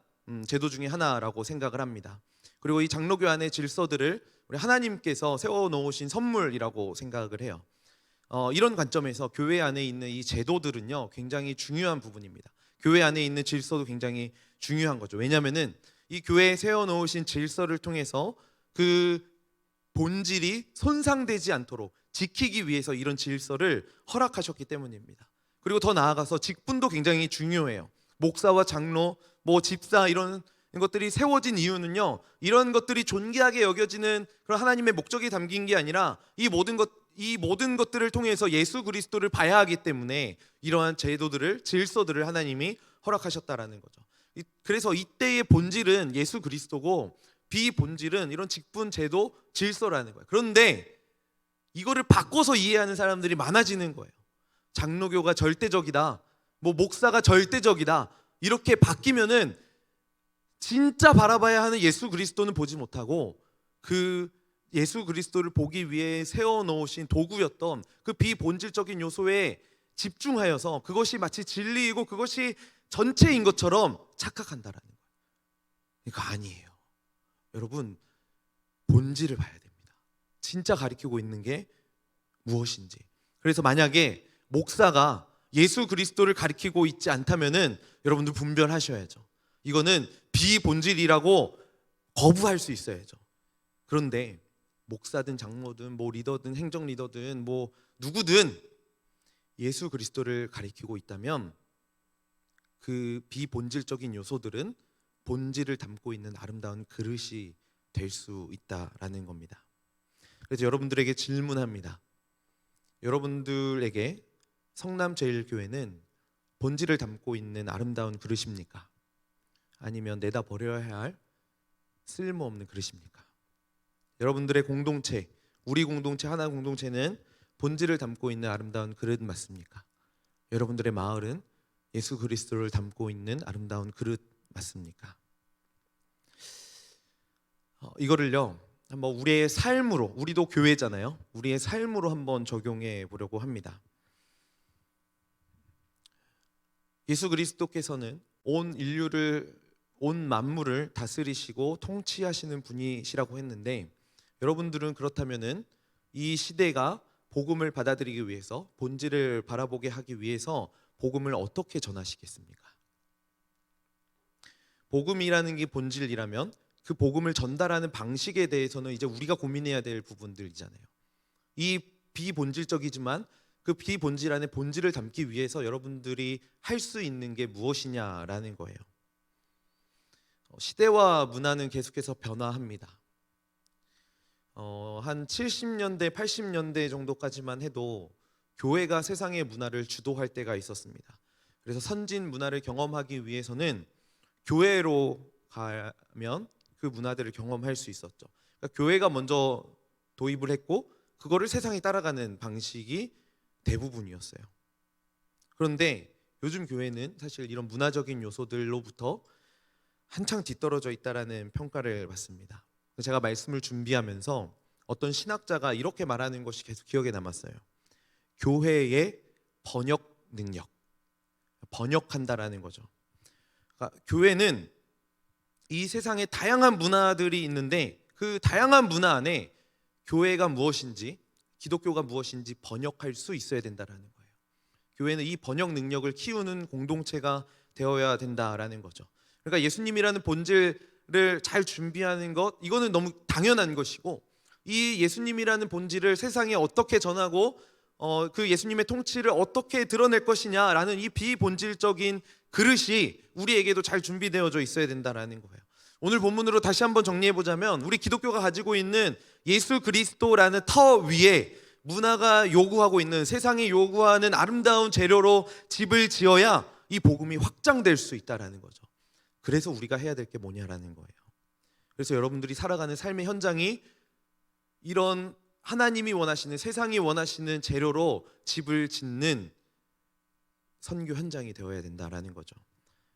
제도 중에 하나라고 생각을 합니다. 그리고 이 장로교 안의 질서들을 우리 하나님께서 세워놓으신 선물이라고 생각을 해요. 이런 관점에서 교회 안에 있는 이 제도들은요 굉장히 중요한 부분입니다. 교회 안에 있는 질서도 굉장히 중요한 거죠. 왜냐하면은 이 교회에 세워놓으신 질서를 통해서 그 본질이 손상되지 않도록 지키기 위해서 이런 질서를 허락하셨기 때문입니다. 그리고 더 나아가서 직분도 굉장히 중요해요. 목사와 장로, 뭐 집사 이런 것들이 세워진 이유는요, 이런 것들이 존귀하게 여겨지는 그런 하나님의 목적이 담긴 게 아니라 이 모든 것들을 통해서 예수 그리스도를 봐야 하기 때문에 이러한 제도들을, 질서들을 하나님이 허락하셨다라는 거죠. 그래서 이때의 본질은 예수 그리스도고 비본질은 이런 직분, 제도, 질서라는 거예요. 그런데 이거를 바꿔서 이해하는 사람들이 많아지는 거예요. 장로교가 절대적이다, 뭐 목사가 절대적이다, 이렇게 바뀌면은 진짜 바라봐야 하는 예수 그리스도는 보지 못하고 그 예수 그리스도를 보기 위해 세워놓으신 도구였던 그 비본질적인 요소에 집중하여서 그것이 마치 진리이고 그것이 전체인 것처럼 착각한다라는 거예요. 이거 아니에요. 여러분, 본질을 봐야 됩니다. 진짜 가리키고 있는 게 무엇인지. 그래서 만약에 목사가 예수 그리스도를 가리키고 있지 않다면은 여러분들 분별하셔야죠. 이거는 비본질이라고 거부할 수 있어야죠. 그런데 목사든 장로든 뭐 리더든 행정 리더든 뭐 누구든 예수 그리스도를 가리키고 있다면 그 비본질적인 요소들은 본질을 담고 있는 아름다운 그릇이 될 수 있다라는 겁니다. 그래서 여러분들에게 질문합니다. 여러분들에게 성남제일교회는 본질을 담고 있는 아름다운 그릇입니까? 아니면 내다 버려야 할 쓸모없는 그릇입니까? 여러분들의 공동체, 우리 공동체, 하나 공동체는 본질을 담고 있는 아름다운 그릇 맞습니까? 여러분들의 마을은 예수 그리스도를 담고 있는 아름다운 그릇 맞습니까? 이거를요 한번 우리의 삶으로, 우리도 교회잖아요, 우리의 삶으로 한번 적용해 보려고 합니다. 예수 그리스도께서는 온 인류를, 온 만물을 다스리시고 통치하시는 분이시라고 했는데, 여러분들은 그렇다면은 이 시대가 복음을 받아들이기 위해서, 본질을 바라보게 하기 위해서 복음을 어떻게 전하시겠습니까? 복음이라는 게 본질이라면 그 복음을 전달하는 방식에 대해서는 이제 우리가 고민해야 될 부분들이잖아요. 이 비본질적이지만 그 비본질 안에 본질을 담기 위해서 여러분들이 할 수 있는 게 무엇이냐라는 거예요. 시대와 문화는 계속해서 변화합니다. 한 70년대, 80년대 정도까지만 해도 교회가 세상의 문화를 주도할 때가 있었습니다. 그래서 선진 문화를 경험하기 위해서는 교회로 가면 그 문화들을 경험할 수 있었죠. 그러니까 교회가 먼저 도입을 했고 그거를 세상이 따라가는 방식이 대부분이었어요. 그런데 요즘 교회는 사실 이런 문화적인 요소들로부터 한창 뒤떨어져 있다라는 평가를 받습니다. 제가 말씀을 준비하면서 어떤 신학자가 이렇게 말하는 것이 계속 기억에 남았어요. 교회의 번역 능력, 번역한다라는 거죠. 그러니까 교회는 이 세상에 다양한 문화들이 있는데 그 다양한 문화 안에 교회가 무엇인지, 기독교가 무엇인지 번역할 수 있어야 된다라는 거예요. 교회는 이 번역 능력을 키우는 공동체가 되어야 된다라는 거죠. 그러니까 예수님이라는 본질을 잘 준비하는 것, 이거는 너무 당연한 것이고, 이 예수님이라는 본질을 세상에 어떻게 전하고 그 예수님의 통치를 어떻게 드러낼 것이냐라는 이 비본질적인 그릇이 우리에게도 잘 준비되어져 있어야 된다라는 거예요. 오늘 본문으로 다시 한번 정리해 보자면, 우리 기독교가 가지고 있는 예수 그리스도라는 터 위에 문화가 요구하고 있는, 세상이 요구하는 아름다운 재료로 집을 지어야 이 복음이 확장될 수 있다라는 거죠. 그래서 우리가 해야 될 게 뭐냐라는 거예요. 그래서 여러분들이 살아가는 삶의 현장이 이런 하나님이 원하시는, 세상이 원하시는 재료로 집을 짓는 선교 현장이 되어야 된다라는 거죠.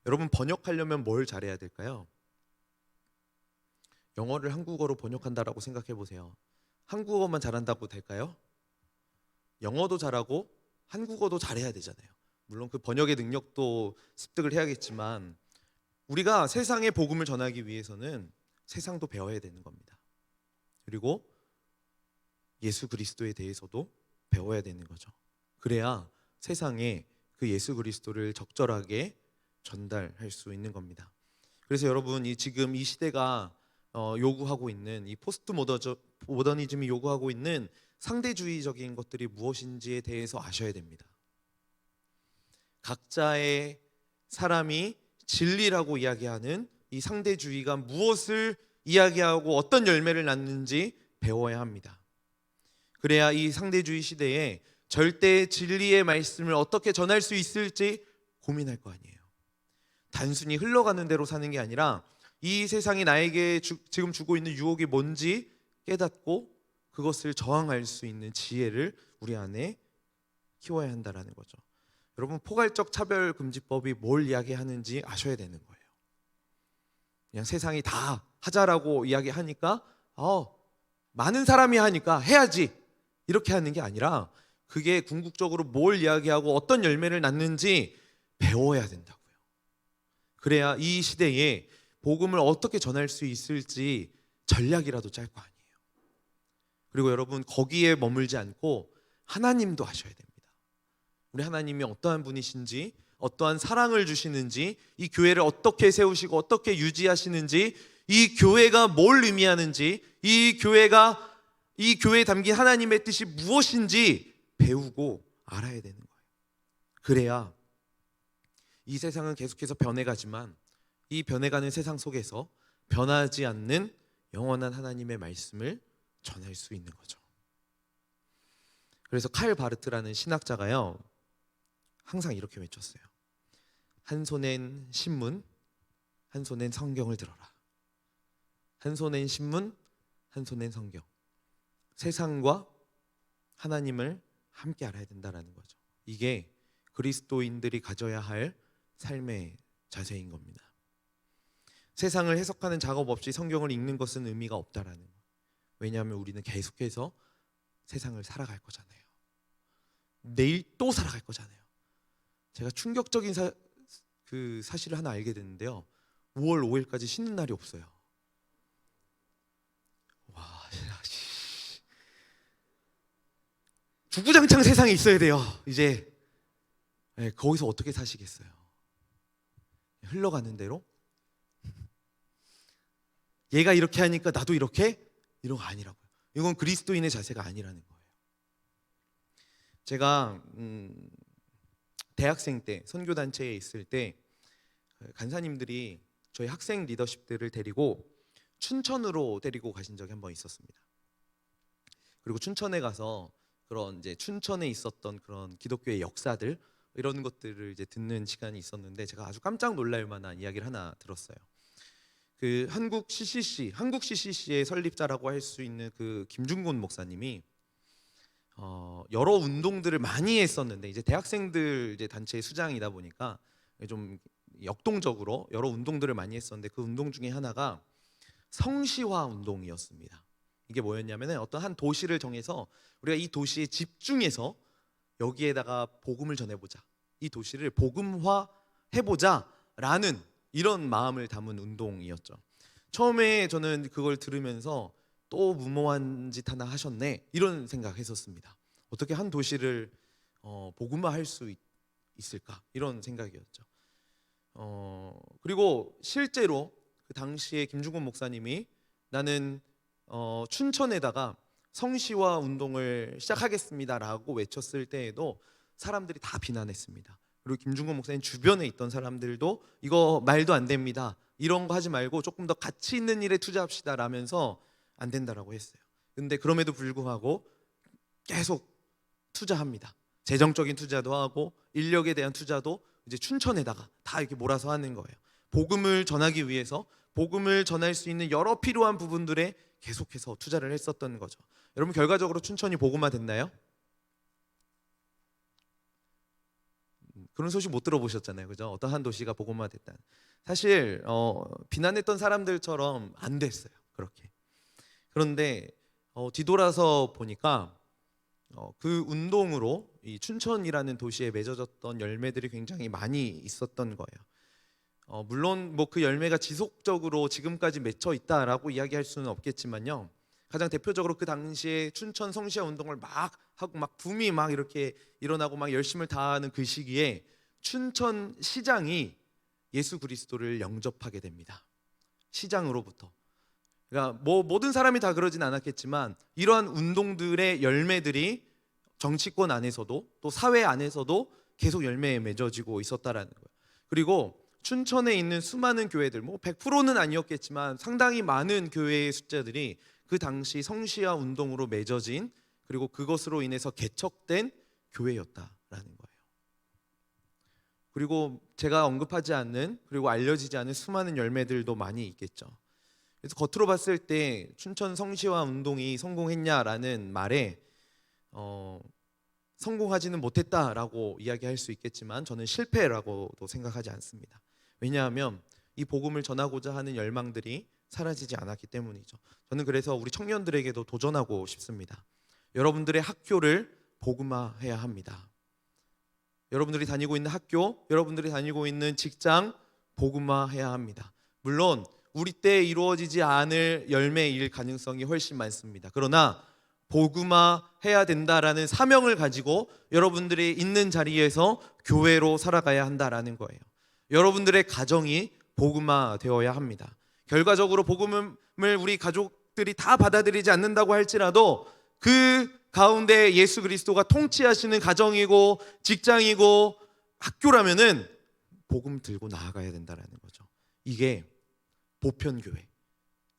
여러분, 번역하려면 뭘 잘해야 될까요? 영어를 한국어로 번역한다라고 생각해 보세요. 한국어만 잘한다고 될까요? 영어도 잘하고 한국어도 잘해야 되잖아요. 물론 그 번역의 능력도 습득을 해야겠지만, 우리가 세상에 복음을 전하기 위해서는 세상도 배워야 되는 겁니다. 그리고 예수 그리스도에 대해서도 배워야 되는 거죠. 그래야 세상에 그 예수 그리스도를 적절하게 전달할 수 있는 겁니다. 그래서 여러분, 지금 이 시대가 요구하고 있는, 이 포스트 모더니즘이 요구하고 있는 상대주의적인 것들이 무엇인지에 대해서 아셔야 됩니다. 각자의 사람이 진리라고 이야기하는 이 상대주의가 무엇을 이야기하고 어떤 열매를 낳는지 배워야 합니다. 그래야 이 상대주의 시대에 절대 진리의 말씀을 어떻게 전할 수 있을지 고민할 거 아니에요. 단순히 흘러가는 대로 사는 게 아니라 이 세상이 나에게 지금 주고 있는 유혹이 뭔지 깨닫고 그것을 저항할 수 있는 지혜를 우리 안에 키워야 한다라는 거죠. 여러분, 포괄적 차별금지법이 뭘 이야기하는지 아셔야 되는 거예요. 그냥 세상이 다 하자라고 이야기하니까 많은 사람이 하니까 해야지 이렇게 하는 게 아니라, 그게 궁극적으로 뭘 이야기하고 어떤 열매를 낳는지 배워야 된다고요. 그래야 이 시대에 복음을 어떻게 전할 수 있을지 전략이라도 짤 거 아니에요. 그리고 여러분, 거기에 머물지 않고 하나님도 아셔야 됩니다. 우리 하나님이 어떠한 분이신지, 어떠한 사랑을 주시는지, 이 교회를 어떻게 세우시고 어떻게 유지하시는지, 이 교회가 뭘 의미하는지, 이 교회에 담긴 하나님의 뜻이 무엇인지 배우고 알아야 되는 거예요. 그래야 이 세상은 계속해서 변해가지만 이 변해가는 세상 속에서 변하지 않는 영원한 하나님의 말씀을 전할 수 있는 거죠. 그래서 칼 바르트라는 신학자가요, 항상 이렇게 외쳤어요. 한 손엔 신문, 한 손엔 성경을 들어라. 한 손엔 신문, 한 손엔 성경. 세상과 하나님을 함께 알아야 된다는 거죠. 이게 그리스도인들이 가져야 할 삶의 자세인 겁니다. 세상을 해석하는 작업 없이 성경을 읽는 것은 의미가 없다라는 거예요. 왜냐하면 우리는 계속해서 세상을 살아갈 거잖아요. 내일 또 살아갈 거잖아요. 제가 충격적인 사실을 하나 알게 됐는데요. 5월 5일까지 쉬는 날이 없어요. 와, 주구장창 세상에 있어야 돼요. 이제 거기서 어떻게 사시겠어요? 흘러가는 대로 얘가 이렇게 하니까 나도 이렇게, 이런 거 아니라고요. 이건 그리스도인의 자세가 아니라는 거예요. 제가 대학생 때 선교단체에 있을 때 간사님들이 저희 학생 리더십들을 데리고 춘천으로 데리고 가신 적이 한 번 있었습니다. 그리고 춘천에 가서 그런 이제 춘천에 있었던 그런 기독교의 역사들, 이런 것들을 이제 듣는 시간이 있었는데, 제가 아주 깜짝 놀랄 만한 이야기를 하나 들었어요. 그 한국 CCC의 설립자라고 할 수 있는 그 김중곤 목사님이 여러 운동들을 많이 했었는데, 이제 대학생들 이제 단체의 수장이다 보니까 좀 역동적으로 여러 운동들을 많이 했었는데, 그 운동 중에 하나가 성시화 운동이었습니다. 이게 뭐였냐면, 어떤 한 도시를 정해서 우리가 이 도시에 집중해서 여기에다가 복음을 전해보자, 이 도시를 복음화 해보자라는 이런 마음을 담은 운동이었죠. 처음에 저는 그걸 들으면서 또 무모한 짓 하나 하셨네, 이런 생각했었습니다. 어떻게 한 도시를 복음화할 수 있을까? 이런 생각이었죠. 그리고 실제로 그 당시에 김중곤 목사님이 나는 춘천에다가 성시화 운동을 시작하겠습니다라고 외쳤을 때에도 사람들이 다 비난했습니다. 그리고 김중곤 목사님 주변에 있던 사람들도 이거 말도 안 됩니다. 이런 거 하지 말고 조금 더 가치 있는 일에 투자합시다 라면서 안 된다라고 했어요. 근데 그럼에도 불구하고 계속 투자합니다. 재정적인 투자도 하고 인력에 대한 투자도 이제 춘천에다가 다 이렇게 몰아서 하는 거예요. 복음을 전하기 위해서 복음을 전할 수 있는 여러 필요한 부분들에 계속해서 투자를 했었던 거죠. 여러분 결과적으로 춘천이 복음화 됐나요? 그런 소식 못 들어보셨잖아요, 그죠? 어떤 한 도시가 복음화 됐다. 사실 비난했던 사람들처럼 안 됐어요, 그렇게. 그런데 뒤돌아서 보니까 그 운동으로 이 춘천이라는 도시에 맺어졌던 열매들이 굉장히 많이 있었던 거예요. 물론 뭐 그 열매가 지속적으로 지금까지 맺혀 있다라고 이야기할 수는 없겠지만요. 가장 대표적으로 그 당시에 춘천 성시화 운동을 막 하고 막 붐이 막 이렇게 일어나고 막 열심을 다하는 그 시기에 춘천 시장이 예수 그리스도를 영접하게 됩니다. 시장으로부터. 그러니까 뭐 모든 사람이 다 그러진 않았겠지만 이러한 운동들의 열매들이 정치권 안에서도 또 사회 안에서도 계속 열매에 맺어지고 있었다라는 거예요. 그리고 춘천에 있는 수많은 교회들, 뭐 100%는 아니었겠지만 상당히 많은 교회의 숫자들이 그 당시 성시화 운동으로 맺어진 그리고 그것으로 인해서 개척된 교회였다라는 거예요. 그리고 제가 언급하지 않는 그리고 알려지지 않은 수많은 열매들도 많이 있겠죠. 그래서 겉으로 봤을 때 춘천 성시화 운동이 성공했냐라는 말에 성공하지는 못했다라고 이야기할 수 있겠지만 저는 실패라고도 생각하지 않습니다. 왜냐하면 이 복음을 전하고자 하는 열망들이 사라지지 않았기 때문이죠. 저는 그래서 우리 청년들에게도 도전하고 싶습니다. 여러분들의 학교를 복음화해야 합니다. 여러분들이 다니고 있는 학교, 여러분들이 다니고 있는 직장 복음화해야 합니다. 물론 우리 때 이루어지지 않을 열매일 가능성이 훨씬 많습니다. 그러나 복음화해야 된다라는 사명을 가지고 여러분들이 있는 자리에서 교회로 살아가야 한다라는 거예요. 여러분들의 가정이 복음화되어야 합니다. 결과적으로 복음을 우리 가족들이 다 받아들이지 않는다고 할지라도 그 가운데 예수 그리스도가 통치하시는 가정이고 직장이고 학교라면은 복음 들고 나아가야 된다라는 거죠. 이게 보편교회,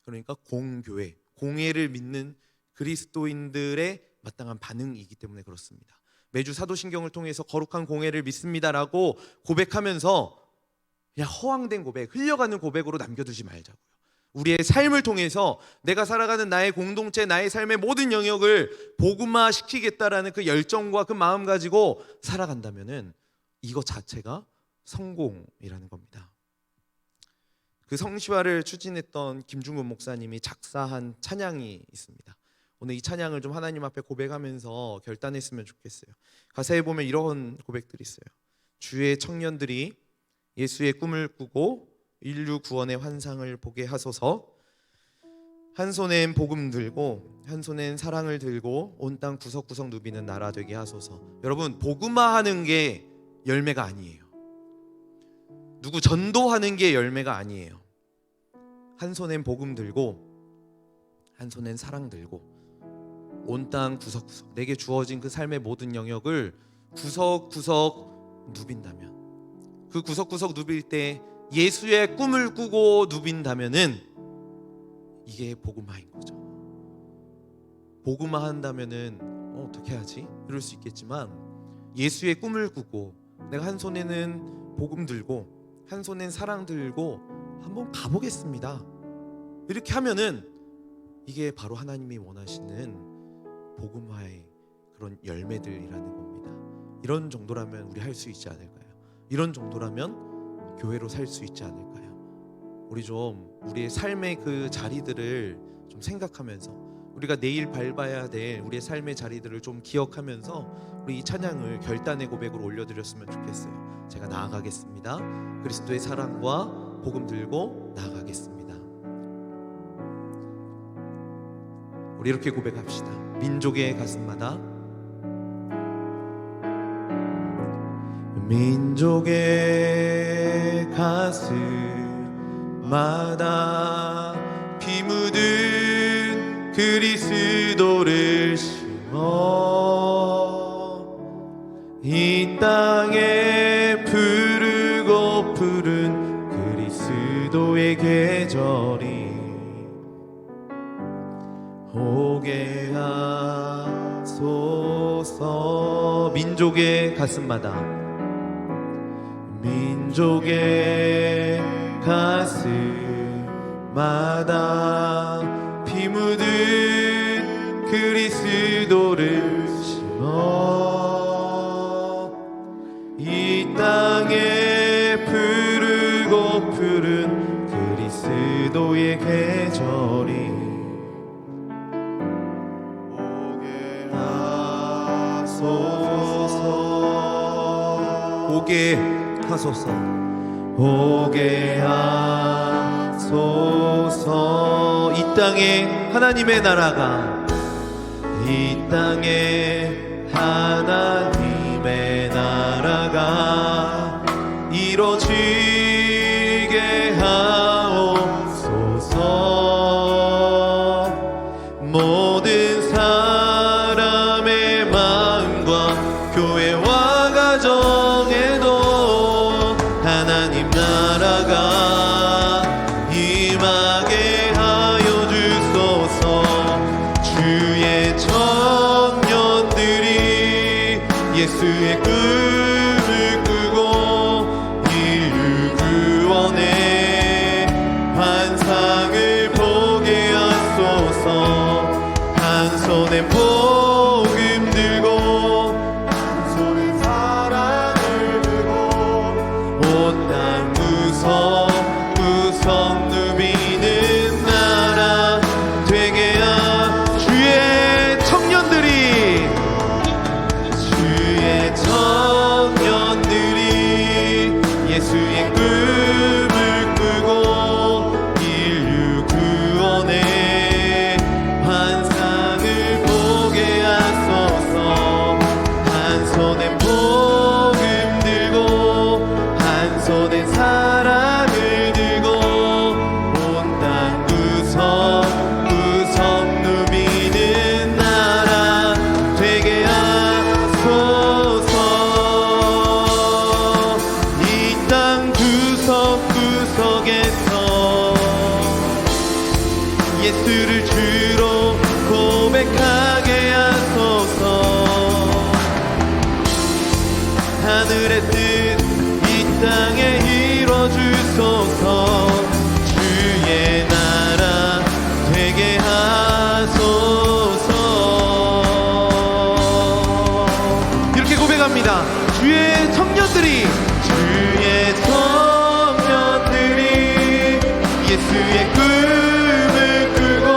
그러니까 공교회, 공회를 믿는 그리스도인들의 마땅한 반응이기 때문에 그렇습니다. 매주 사도신경을 통해서 거룩한 공회를 믿습니다라고 고백하면서 그냥 허황된 고백, 흘려가는 고백으로 남겨두지 말자고요. 우리의 삶을 통해서 내가 살아가는 나의 공동체, 나의 삶의 모든 영역을 복음화시키겠다라는 그 열정과 그 마음 가지고 살아간다면은 이것 자체가 성공이라는 겁니다. 그 성시화를 추진했던 김중곤 목사님이 작사한 찬양이 있습니다. 오늘 이 찬양을 좀 하나님 앞에 고백하면서 결단했으면 좋겠어요. 가사에 보면 이런 고백들이 있어요. 주의 청년들이 예수의 꿈을 꾸고 인류 구원의 환상을 보게 하소서. 한 손엔 복음 들고 한 손엔 사랑을 들고 온 땅 구석구석 누비는 나라 되게 하소서. 여러분, 복음화하는 게 열매가 아니에요. 누구 전도하는 게 열매가 아니에요. 한 손엔 복음 들고 한 손엔 사랑 들고 온 땅 구석구석 내게 주어진 그 삶의 모든 영역을 구석구석 누빈다면, 그 구석구석 누빌 때 예수의 꿈을 꾸고 누빈다면은 이게 복음화인 거죠. 복음화한다면은 어떻게 하지? 이럴 수 있겠지만 예수의 꿈을 꾸고 내가 한 손에는 복음 들고 한 손엔 사랑 들고 한번 가보겠습니다. 이렇게 하면은 이게 바로 하나님이 원하시는 복음화의 그런 열매들이라는 겁니다. 이런 정도라면 우리 할 수 있지 않을까요? 이런 정도라면 교회로 살 수 있지 않을까요? 우리 좀 우리의 삶의 그 자리들을 좀 생각하면서 우리가 내일 밟아야 될 우리의 삶의 자리들을 좀 기억하면서 우리 이 찬양을 결단의 고백으로 올려드렸으면 좋겠어요. 제가 나아가겠습니다. 그리스도의 사랑과 복음 들고 나아가겠습니다. 우리 이렇게 고백합시다. 민족의 가슴마다 민족의 가슴마다 피 묻은 그리스도를 심어 이 땅에 푸르고 푸른 그리스도의 계절이 오게 하소서. 민족의 가슴마다 민족의 가슴마다 피 묻은 그리스도를 심어 이 땅에 푸르고 푸른 그리스도의 계절이 오게 하소서. 오게 하소서. 오게 하소서. 이 땅에 하나님의 나라가 이 땅에 하나님의 나라가 이루어지게 하옵소서. 모든 사람의 마음과 교회와 가정에도 하나님 나라가 임하게 하여 주소서. 주의 청년들이 예수의 꿈을 꾸고 인류 구원의 환상을 보게 하소서. 한 손에 복음 들고 한 손에 사랑을 들고 온 땅 구석구석 누비는 나라 되게 하. 주의 청년들이 예수의 꿈을 꾸고 인류 구원의 환상을 보게 하소서. 한 손에 복음 들고 한 손에 사랑을 들고 온 땅 구석구석 누비는 나라 되게 하소서. 이 땅 구석구석에서 예수를 주로 고백하게 하소서. 하늘의 뜻 이 땅에 이뤄주소서. 주의 나라 되게 하소서. 이렇게 고백합니다. 주의 청년들이 예수의 꿈을 꾸고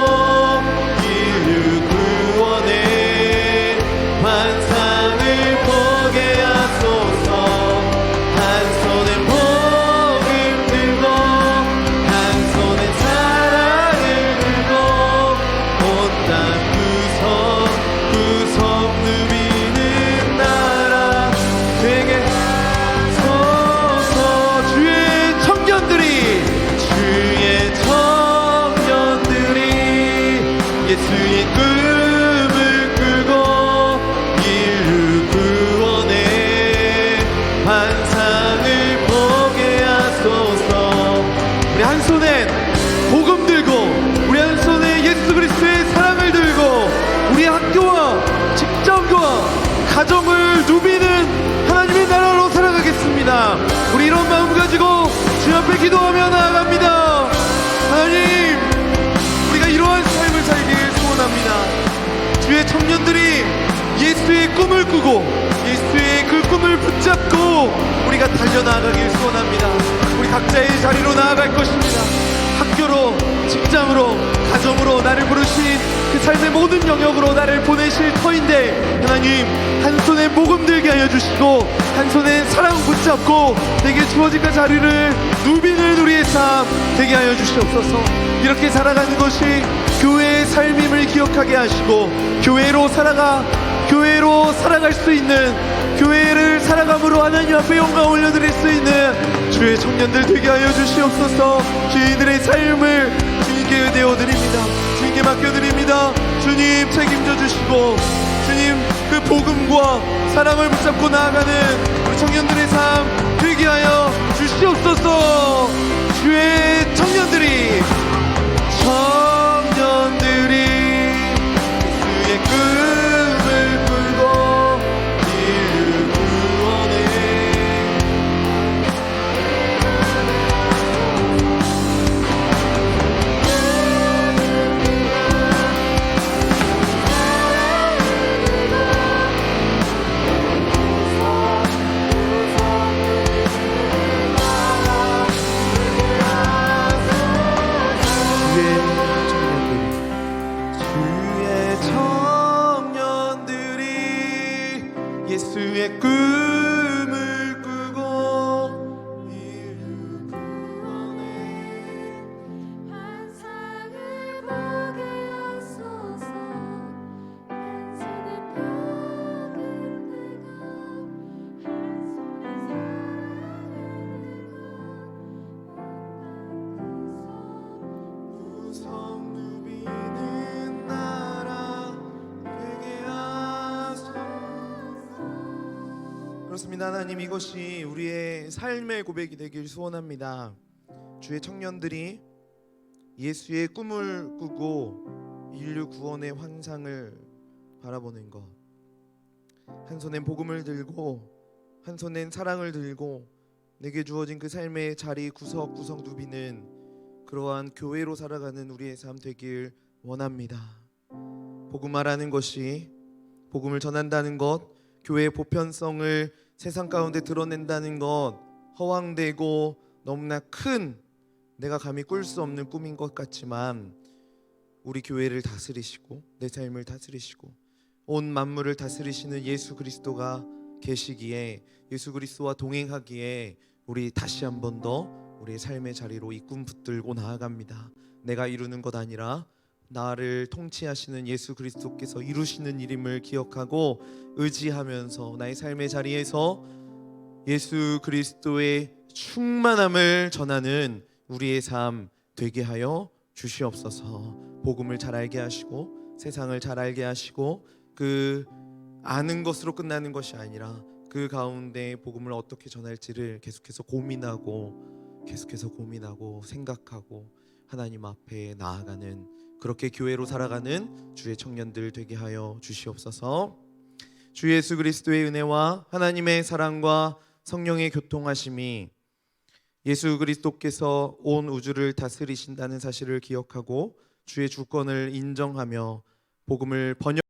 인류 구원의 환상을 보게 하소서. 한 손에 복음 들고 한 손에 사랑을 들고 온 땅 구석구석 누비는 나라 되게 하소서. 주의 청년들이 예수의 꿈을 꾸고 인류 구원의 환상을 보게 하소서. 우리 한 손엔 복음 들고 우리 한 손에 예수 그리스도의 사랑을 들고 우리 학교와 직장과 가정을 누비는 하나님의 나라로 살아가겠습니다. 우리 이런 마음 가지고 주 앞에 기도하며 나아갑니다. 하나님, 우리가 이러한 삶을 살길 소원합니다. 주의 청년들이 예수의 꿈을 꾸고 예수의 그 꿈을 붙잡고 우리가 달려나가길 소원합니다. 우리 각자의 자리로 나아갈 것입니다. 학교로, 직장으로, 가정으로 나를 부르신 그 삶의 모든 영역으로 나를 보내실 터인데 하나님, 한 손에 복음 들게 하여 주시고 한 손에 사랑 붙잡고 내게 주어진 그 자리를 누비는 우리의 삶 되게 하여 주시옵소서. 이렇게 살아가는 것이 교회의 삶임을 기억하게 하시고 교회로 살아갈 수 있는 교회를 살아감으로 하나님 앞에 영광 올려드릴 수 있는 주의 청년들 되게 하여 주시옵소서. 주인들의 삶을 주님께 의대어드립니다. 주님께 맡겨드립니다. 주님 책임져 주시고 주님 그 복음과 사랑을 붙잡고 나아가는 우리 청년들의 삶 되게 하여 주시옵소서. 주의 청년들이 주의 꿈을 꾸고 인류 구원에 예수의 꿈을 꾸고 인류 구원에 환상을 보게 하소서. 한 손에 벽을 들고 한 손에 사랑을 들고 우성 누비는 나라 되게 하소서. 그렇습니다. 하나님, 이것이 우리의 삶의 고백이 되길 소원합니다. 주의 청년들이 예수의 꿈을 꾸고 인류 구원의 환상을 바라보는 것, 한 손엔 복음을 들고 한 손엔 사랑을 들고 내게 주어진 그 삶의 자리 구석구석 누비는 그러한 교회로 살아가는 우리의 삶 되길 원합니다. 복음화라는 것이, 복음을 전한다는 것, 교회의 보편성을 세상 가운데 드러낸다는 것, 허황되고 너무나 큰, 내가 감히 꿀 수 없는 꿈인 것 같지만 우리 교회를 다스리시고 내 삶을 다스리시고 온 만물을 다스리시는 예수 그리스도가 계시기에, 예수 그리스도와 동행하기에 우리 다시 한 번 더 우리의 삶의 자리로 이 꿈 붙들고 나아갑니다. 내가 이루는 것 아니라 나를 통치하시는 예수 그리스도께서 이루시는 일임을 기억하고 의지하면서 나의 삶의 자리에서 예수 그리스도의 충만함을 전하는 우리의 삶 되게 하여 주시옵소서. 복음을 잘 알게 하시고 세상을 잘 알게 하시고 그 아는 것으로 끝나는 것이 아니라 그 가운데 복음을 어떻게 전할지를 계속해서 고민하고 생각하고 하나님 앞에 나아가는, 그렇게 교회로 살아가는 주의 청년들 되게 하여 주시옵소서. 주 예수 그리스도의 은혜와 하나님의 사랑과 성령의 교통하심이, 예수 그리스도께서 온 우주를 다스리신다는 사실을 기억하고 주의 주권을 인정하며 복음을 번영